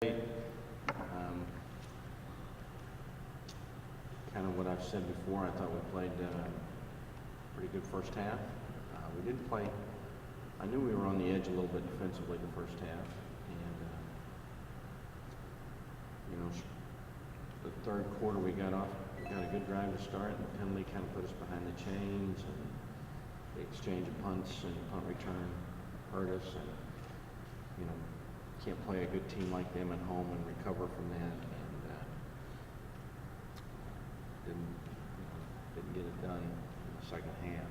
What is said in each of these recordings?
Um, kind of what I've said before, I thought we played pretty good first half. We didn't play, I knew we were on the edge a little bit defensively the first half. And, the third quarter we got a good drive to start, and the penalty kind of put us behind the chains, and the exchange of punts and punt return hurt us. And, can't play a good team like them at home and recover from that, and didn't get it done in the second half.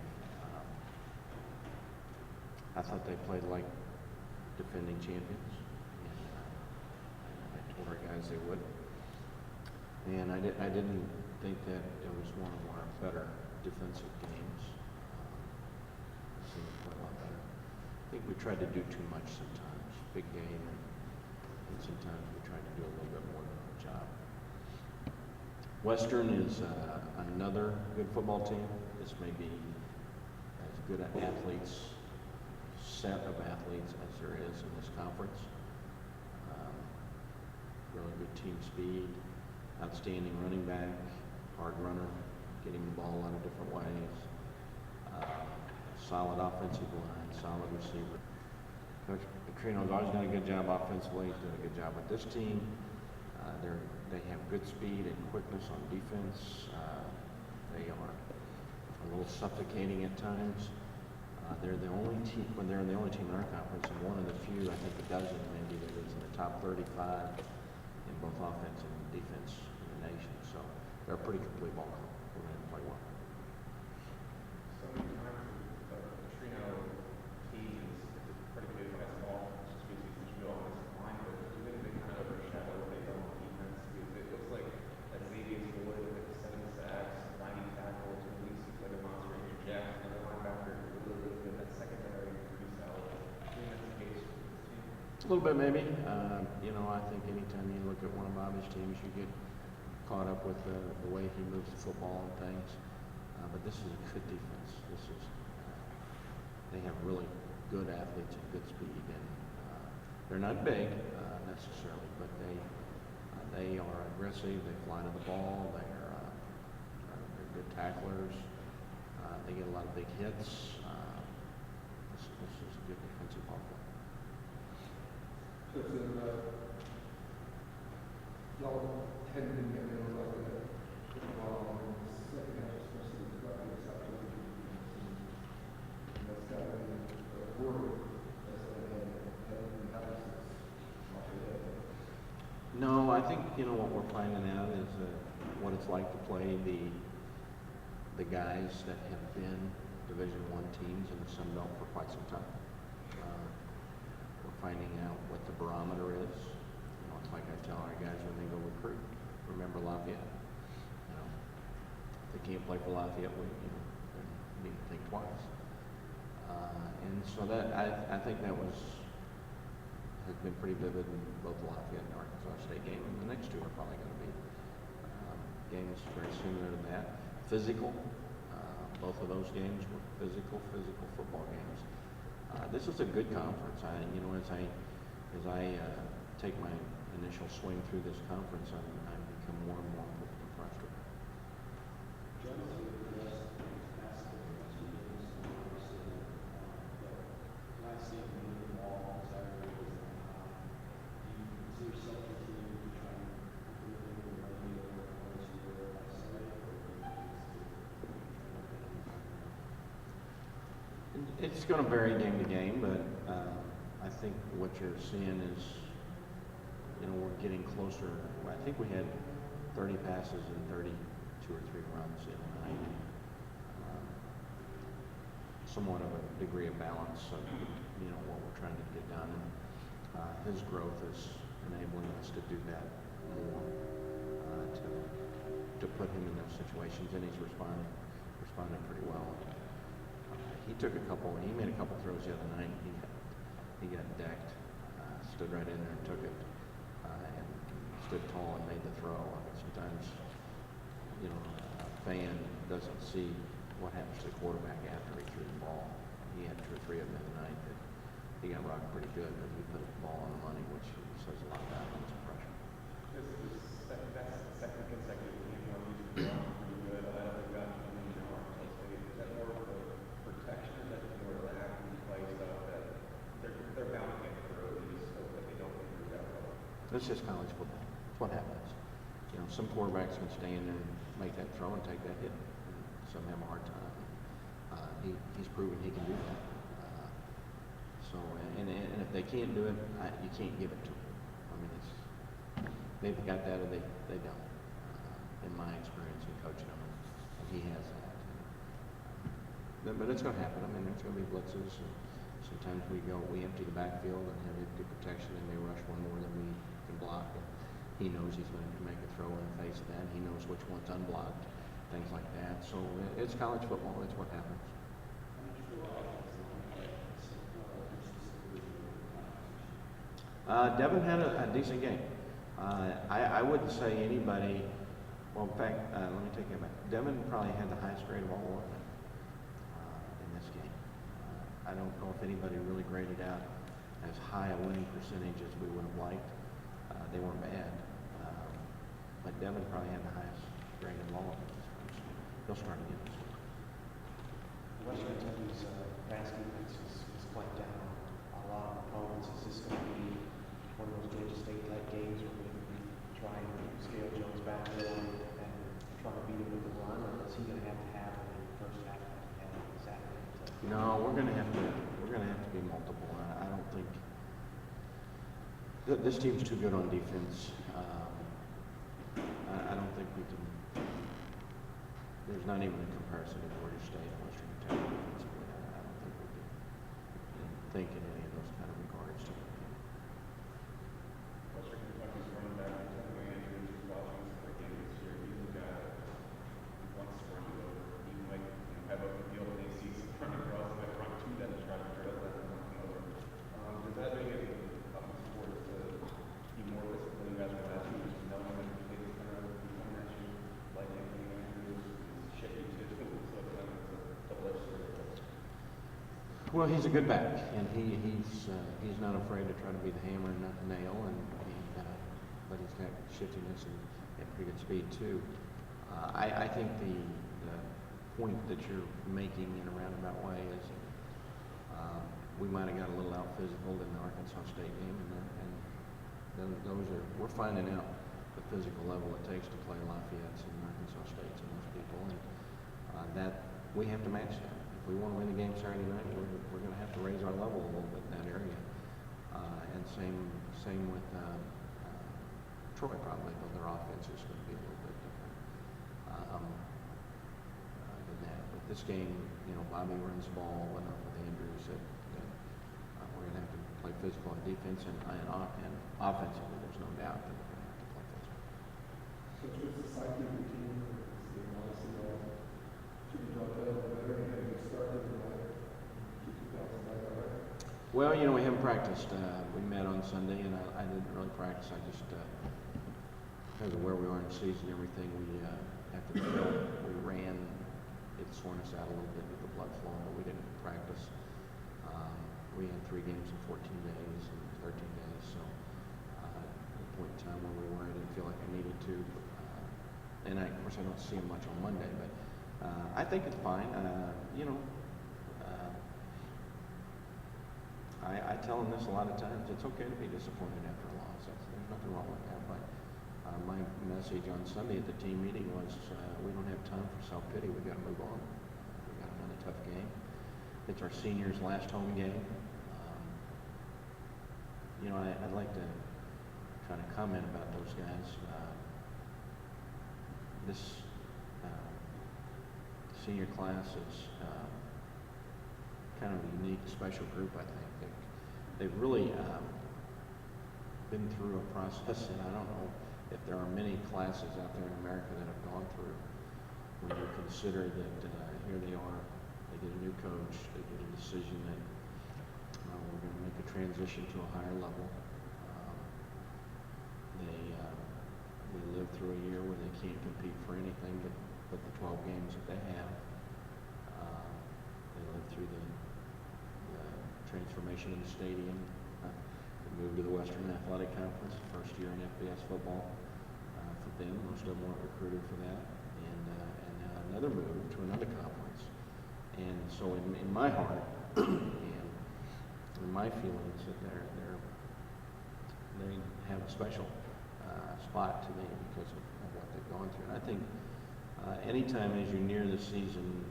I thought they played like defending champions, and I told our guys they would. And I didn't think that it was one of our better defensive games. It seemed to play a lot better. I think we tried to do too much sometimes. Big game, and sometimes we tried to do a little bit more than our job. Western is another good football team. This may be as good an set of athletes as there is in this conference. Really good team speed, outstanding running back, hard runner, getting the ball a lot of different ways. Solid offensive line, solid receiver. Coach Petrino's always done a good job offensively. He's doing a good job with this team. They have good speed and quickness on defense. They are a little suffocating at times. They're the only team in our conference, and one of the few, I think a dozen maybe, that is in the top 35 in both offense and defense in the nation. So they're a pretty complete ball club. We're going to play well. So many times the Trino team is pretty good by small, just because it's real offensive line, but do you think they kind of overshadow what they've done on defense? Because it looks like that Xavier Floyd with 7 sacks, 90 tackles, at least he's like a monster. Andrew Jackson, another linebacker, really, really good. That secondary is pretty solid. Do you think that's the case with this team? A little bit maybe. I think anytime you look at one of Bobby's teams, you get caught up with the way he moves the football and things. But this is a good defense. They have really good athletes and good speed, and they're not big necessarily, but they are aggressive. They fly to the ball. They're good tacklers. They get a lot of big hits. This is a good defensive ball club. So y'all tend to get in like that second half, especially with the exception of and that's got to be a word as an analysis. No, I think what we're finding out is what it's like to play the guys that have been Division I teams in the Sun Belt for quite some time. We're finding out what the barometer is. It's like I tell our guys when they go recruit, remember Lafayette. If they can't play for Lafayette, we need to think twice. And so that I think that has been pretty vivid in both the Lafayette and Arkansas State game. And the next two are probably going to be games very similar to that. Physical. Both of those games were physical football games. This is a good conference. As I take my initial swing through this conference, I become more and more impressed with it. It's going to vary game to game, but I think what you're seeing is, we're getting closer. I think we had 30 passes and 32 or 3 runs in the night. Somewhat of a degree of balance of, what we're trying to get done. And his growth is enabling us to do that more, to put him in those situations, and he's responding pretty well. He made a couple throws the other night. He got decked, stood right in there and took it, and stood tall and made the throw. Sometimes, a fan doesn't see what happens to the quarterback after he threw the ball. He had 2 or 3 of them the other night that he got rocked pretty good because he put the ball on the money, which says a lot about offensive pressure. That's the second consecutive game where he's been pretty good. I don't think that Arkansas State, is that more of a protection, or is that just more of the athlete play stuff that they're bound to get through these so that they don't get through that well? It's just college football. It's what happens. You know, some quarterbacks can stand there and make that throw and take that hit. Some have a hard time. He's proven he can do that. And if they can't do it, you can't give it to them. I mean, they've got that or they don't. In my experience in coaching them, and he has that. But it's going to happen. I mean, there's going to be blitzes. And sometimes we empty the backfield and have empty protection, and they rush one more than we can block. And he knows he's going to have to make a throw in the face of that. He knows which one's unblocked, things like that. So it's college football. It's what happens. Devin had a decent game. I wouldn't say anybody. Well, in fact, let me take that back. Devin probably had the highest grade of all of them in this game. I don't know if anybody really graded out as high a winning percentage as we would have liked. They weren't bad, but Devin probably had the highest grade of all of them. He'll start again this week. Western Kentucky's pass defense is quite down. A lot of opponents. Is this going to be one of those Georgia State type games where we try and scale Jones back there and try to beat him with the run, or is he going to have in the first half and Saturday? No, we're going to have to be multiple. I don't think this team's too good on defense. I don't think we can. There's not even a comparison to Georgia State and Western Kentucky defensively. I don't think we can think in any of those kind of regards to the game. Western Kentucky's running back, Anthony Andrews, is watching some of the game this year. He's a guy that wants to run it over. He might have open field and he sees some running across, he might run to that and try to drill that and run over. Does that make it offensive sports to be more disciplined? You guys were last year, just knowing that your kid is going to be coming at you like Anthony Andrews is shifting to, so it's kind of a double-edged sword. Well, he's a good back, and he's not afraid to try to be the hammer and not the nail, but he's got shiftiness and pretty good speed too. I think the point that you're making in a roundabout way is we might have got a little out physical in the Arkansas State game, and we're finding out the physical level it takes to play Lafayette's and Arkansas State's and those people, and that we have to match that. If we want to win the game Saturday night, we're going to have to raise our level a little bit in that area. And same with Troy probably, but their offense is going to be a little bit different than that. But this game, Bobby runs the ball enough with Andrews that we're going to have to play physical on defense and offensively. There's no doubt that we're going to have to play physical. So what's the psyche of the team? Should be done better and have a start in the night. Well, we haven't practiced. We met on Sunday, and I didn't really practice. I just, because of where we are in the season, everything we after the field, we ran. It sworn us out a little bit with the blood flow, but we didn't practice. We had 3 games in 14 days and 13 days, so at the point in time where we were, I didn't feel like I needed to. And of course, I don't see him much on Monday, but I think it's fine. I tell them this a lot of times. It's okay to be disappointed after a loss. There's nothing wrong with that. But my message on Sunday at the team meeting was we don't have time for self-pity. We've got to move on. We've got another tough game. It's our seniors' last home game. I'd like to kind of comment about those guys. This senior class is kind of a unique, special group, I think. They've really been through a process, and I don't know if there are many classes out there in America that have gone through when you consider that here they are, they get a new coach, they get a decision that we're going to make a transition to a higher level. They live through a year where they can't compete for anything but the 12 games that they have. They live through the transformation of the stadium. We moved to the Western Athletic Conference, first year in FBS football for them. Most of them weren't recruited for that. And another move to another conference. And so in my heart and in my feelings that they have a special spot to me because of what they've gone through. And I think anytime as you near the season,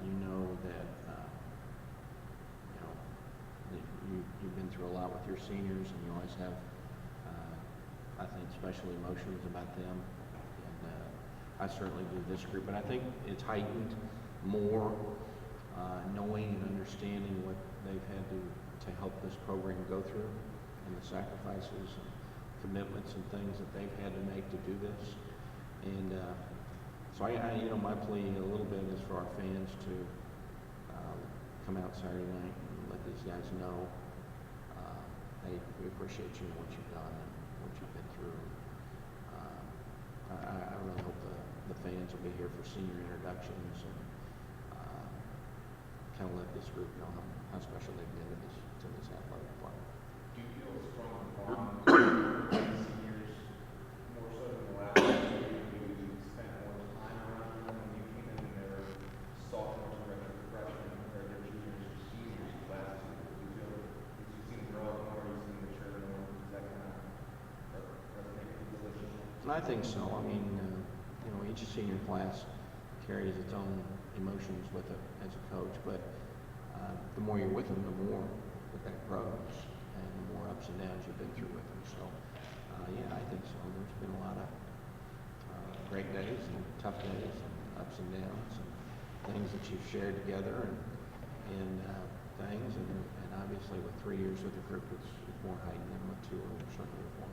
you know that you've been through a lot with your seniors, and you always have, I think, special emotions about them. And I certainly do this group, but I think it's heightened more knowing and understanding what they've had to help this program go through, and the sacrifices and commitments and things that they've had to make to do this. And so my plea a little bit is for our fans to come out Saturday night and let these guys know, hey, we appreciate you and what you've done and what you've been through. I really hope the fans will be here for senior introductions and kind of let this group know how special they've been to this athletic department. Do you feel a strong bond with the seniors more so than the last year? You spent more time around them when you came in and they were sophomores, freshmen, or their juniors or seniors last year. Do you feel that you've seen them grow up more, you've seen them mature more? Does that kind of resonate with the listeners? I think so. I mean, each senior class carries its own emotions with it as a coach, but the more you're with them, the more that grows, and the more ups and downs you've been through with them. So, yeah, I think so. There's been a lot of great days and tough days and ups and downs and things that you've shared together and things, and obviously with 3 years with the group, it's more heightened than with 2 or certainly with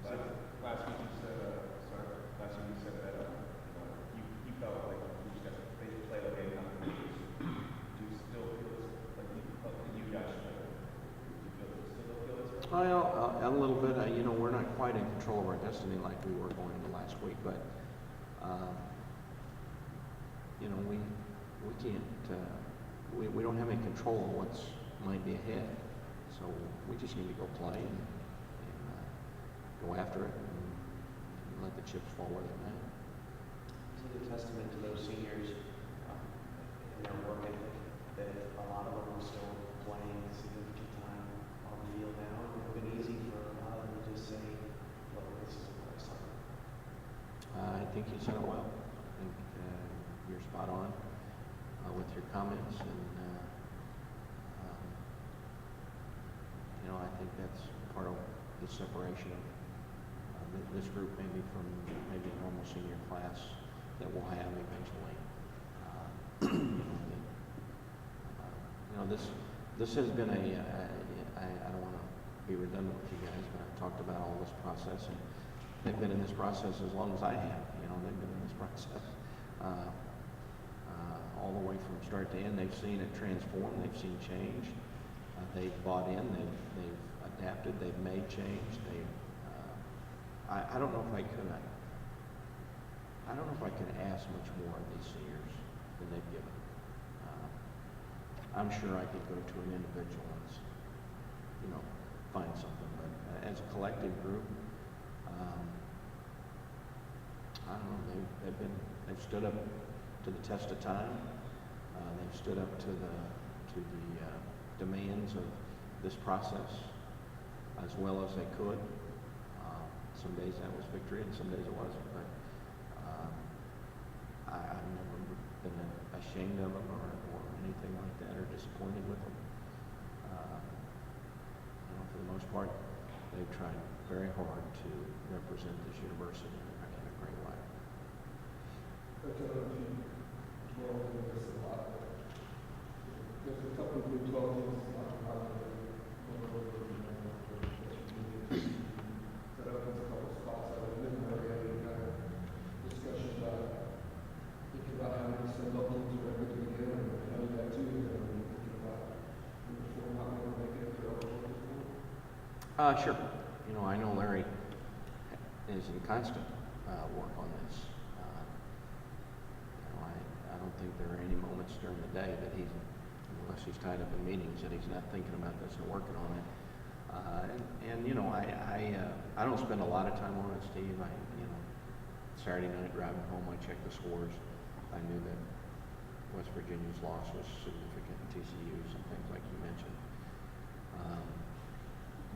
1. Last week you said that you felt like you just they played okay enough. Do you still feel like you felt that you guys should? Do you still feel this way? Well, a little bit. We're not quite in control of our destiny like we were going into last week, but we can't. We don't have any control of what's might be ahead. So we just need to go play and go after it and let the chips fall where they may. Is it a testament to those seniors in their work ethic that a lot of them are still playing significant time on the field now? It would have been easy for a lot of them to just say, look, this is what I saw. I think you said it well. I think you're spot on with your comments, and I think that's part of the separation of this group maybe from maybe a normal senior class that we'll have eventually. This has been I don't want to be redundant with you guys, but I've talked about all this process, and they've been in this process as long as I have. They've been in this process all the way from start to end. They've seen it transform. They've seen change. They've bought in. They've adapted. They've made change. I don't know if I could. I don't know if I could ask much more of these seniors than they've given. I'm sure I could go to an individual and, find something. But as a collective group, I don't know. They've stood up to the test of time. They've stood up to the demands of this process as well as they could. Some days that was victory, and some days it wasn't. But I've never been ashamed of them or anything like that, or disappointed with them. For the most part, they've tried very hard to represent this university in a great way. I don't know if you dwell on this a lot, but there's a couple of Big 12 teams not positive. That opens a couple spots. I didn't really have any kind of discussion about thinking about how many send up teams are ever going to get, and I know that too. And thinking about if we're not going to make it for Sure. I know Larry is in constant work on this. I don't think there are any moments during the day that he's unless he's tied up in meetings, that he's not thinking about this and working on it. And you know, I don't spend a lot of time on it, Steve. You know, Saturday night driving home, I checked the scores. I knew that West Virginia's loss was significant, TCU's and things like you mentioned.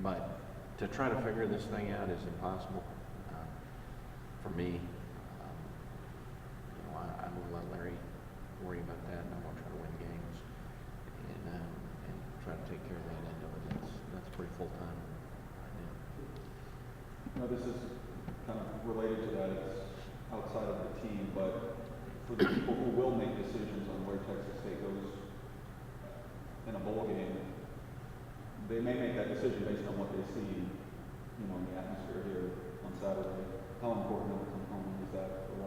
But to try to figure this thing out is impossible for me. You know, I'm gonna let Larry worry about that, and I'm gonna try to win games and try to take care of that end of it. That's pretty full time right now. Now, this is kind of related to that. It's outside of the team, but for the people who will make decisions on where Texas State goes in a bowl game, they may make that decision based on what they see, you know, in the atmosphere here on Saturday. How important of a component is that for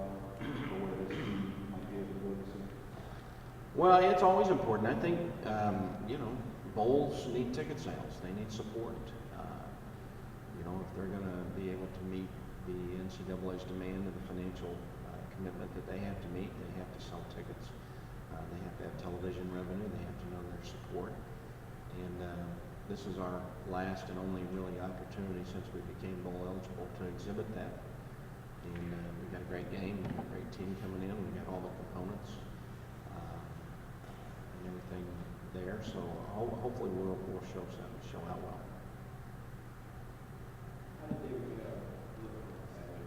where this team might be able to go this year? Well, it's always important. I think, you know, bowls need ticket sales. They need support. You know, if they're going to be able to meet the NCAA's demand and the financial commitment that they have to meet, they have to sell tickets. They have to have television revenue. They have to know their support. And this is our last and only really opportunity since we became bowl eligible to exhibit that. And we've got a great game, we've got a great team coming in, we've got all the components and everything there. So hopefully we'll show out well. How did they look on Saturday?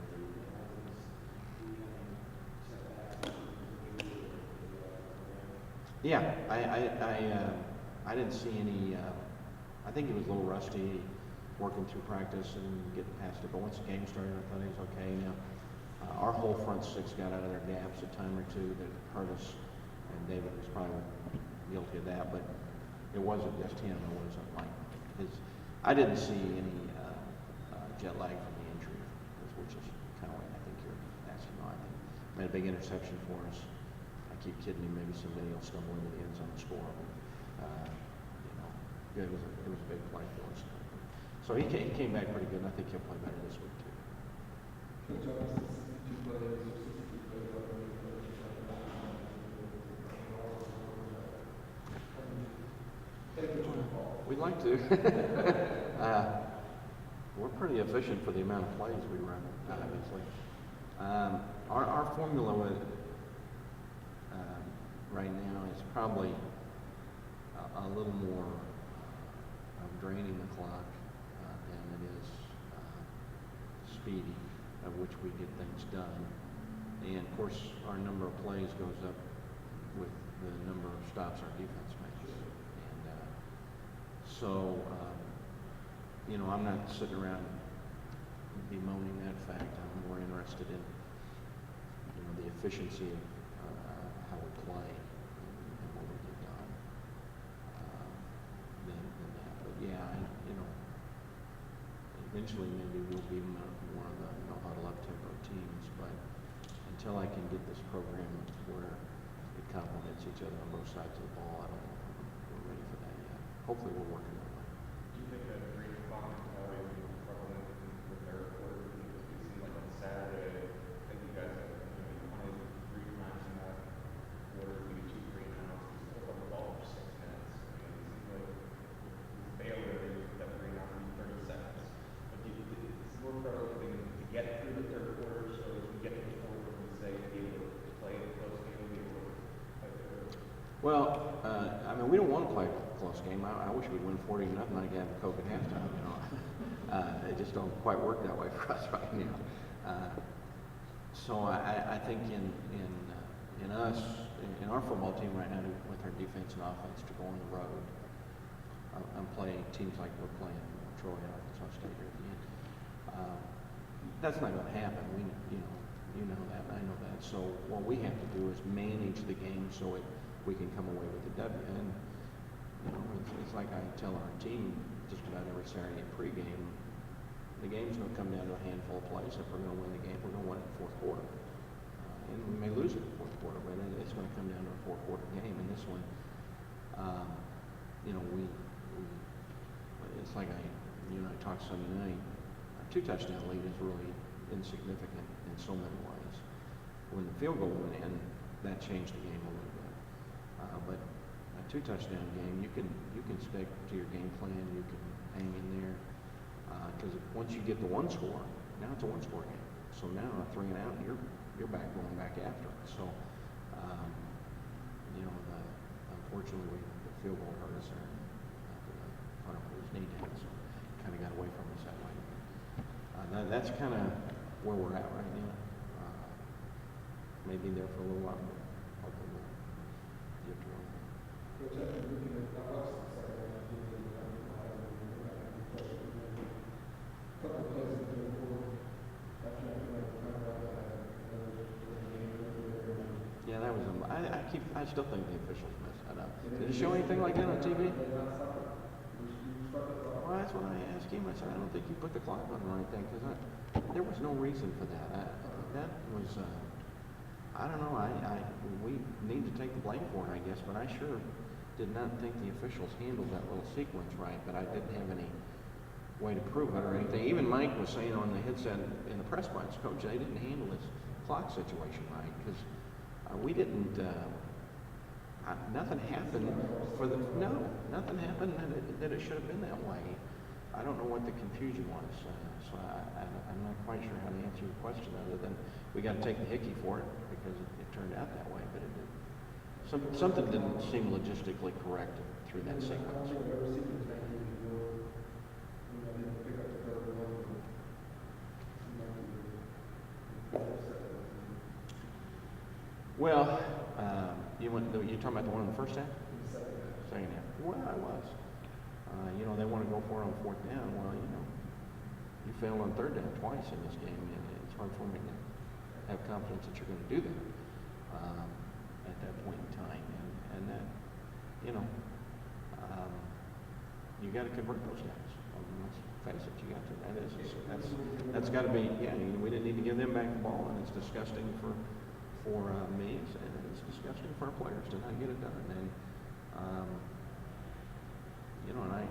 Yeah, I didn't see any. I think he was a little rusty, working through practice and getting past it. But once the game started, I thought he was okay. Now, our whole front six got out of their gaps a time or two that hurt us, and David was probably guilty of that. But it wasn't just him. It wasn't like his. I didn't see any jet lag from the injury, which is kind of what I think you're asking. I think made a big interception for us. I keep kidding him. Maybe somebody will stumble into the end zone and score. You know, it was a big play for us. So he came back pretty good, and I think he'll play better this week too. Coach, obviously 62 players or 63 players out there. We'd like to. We're pretty efficient for the amount of plays we run, obviously. Our formula right now is probably a little more of draining the clock than it is speedy, of which we get things done. And of course, our number of plays goes up with the number of stops our defense makes. And so, you know, I'm not sitting around bemoaning that fact. I'm more interested in, you know, the efficiency of how we play and what we get done than that. But yeah, you know, eventually maybe we'll be more of the huddle up tempo teams. But until I can get this program where it complements each other on both sides of the ball, I don't know if we're ready for that yet. Hopefully we're working that way. Do you think that 3 o'clock is always prevalent in the third quarter? Because it seems like on Saturday, I think you guys have punted 3 times in that quarter, maybe 2 3-and-outs, and still on the ball for 6 minutes. I mean, it seems like failure is that 3-and-out in 30 seconds. But it's more prevalent to get through the third quarter, so as we get to the fourth, we say to be able to play a close game, be able to play through. Well, I mean, we don't want to play a close game. I wish we'd win 40-0. I could have a Coke at halftime. You know, it just don't quite work that way for us right now. So I think in us, in our football team right now, with our defense and offense, to go on the road and play teams like we're playing Troy and Arkansas State here at the end. That's not going to happen. You know that, and I know that. So what we have to do is manage the game so we can come away with the W. And you know, it's like I tell our team just about every Saturday pregame, the game's going to come down to a handful of plays. If we're going to win the game, we're going to win it in the fourth quarter. And we may lose it in the fourth quarter, but it's going to come down to a fourth quarter game. And this one, you know, it's like you and I talked Sunday night. A 2-touchdown lead is really insignificant in so many ways. When the field goal went in, that changed the game a little bit. But a two-touchdown game, you can stick to your game plan, you can hang in there. Because once you get the one score, now it's a one-score game. So now a 3 and out, you're back going back after it. So, you know, unfortunately, the field goal hurt us there. I don't know his knee down, so kind of got away from us that way. That's kind of where we're at right now. Maybe there for a little while, but hopefully we'll get to it. Coach, I've been looking at, I watched the second half of the game, and I couple of plays in the third quarter. After I feel like we kind of got another game over there. Yeah, that was. I still think the officials messed that up. Did it show anything like that on TV? Well, that's what I asked him. I said, I don't think you put the clock on the right thing because there was no reason for that. That was. I don't know. We need to take the blame for it, I guess. But I sure did not think the officials handled that little sequence right. But I didn't have any way to prove it or anything. Even Mike was saying on the headset in the press box, Coach, they didn't handle this clock situation right because we didn't. Nothing happened nothing happened that it should have been that way. I don't know what the confusion was, so I'm not quite sure how to answer your question other than we got to take the hickey for it because it turned out that way, but it did. Something didn't seem logistically correct through that sequence. Well, you're talking about the one in the first half? Second half. Well, I was. You know, they want to go for it on fourth down. Well, you know, you failed on third down twice in this game, and it's hard for me to have confidence that you're going to do that at that point in time. And that, you know, you got to convert those guys. Let's face it, you got to. That's got to be. Yeah, we didn't need to give them back the ball, and it's disgusting for me, and it's disgusting for our players to not get it done. And you know, and I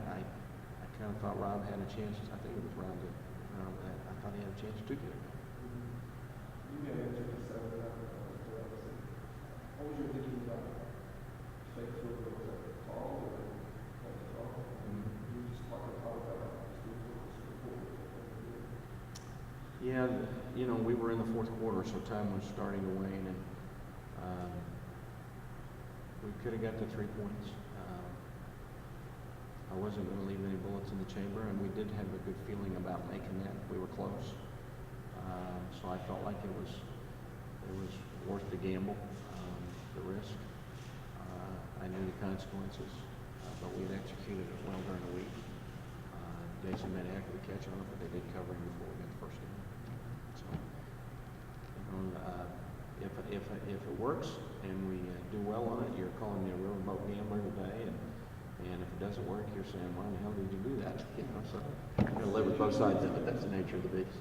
kind of thought Rob had a chance. I think it was Rob that I thought he had a chance to get it done. You may have taken 7 out. What was your thinking about fake field goal? Was that call or was it call? You just talked about Yeah, you know, we were in the fourth quarter, so time was starting to wane, and we could have got to 3 points. I wasn't going to leave any bullets in the chamber, and we did have a good feeling about making that. We were close, so I felt like it was worth the gamble, the risk. I knew the consequences, but we had executed it well during the week. Jason made a heck of a catch on it, but they did cover him before we got the first down. So, you know, if it works and we do well on it, you're calling me a riverboat gambler today, and if it doesn't work, you're saying, why the hell did you do that? You know, so I'm going to live with both sides of it. That's the nature of the beast.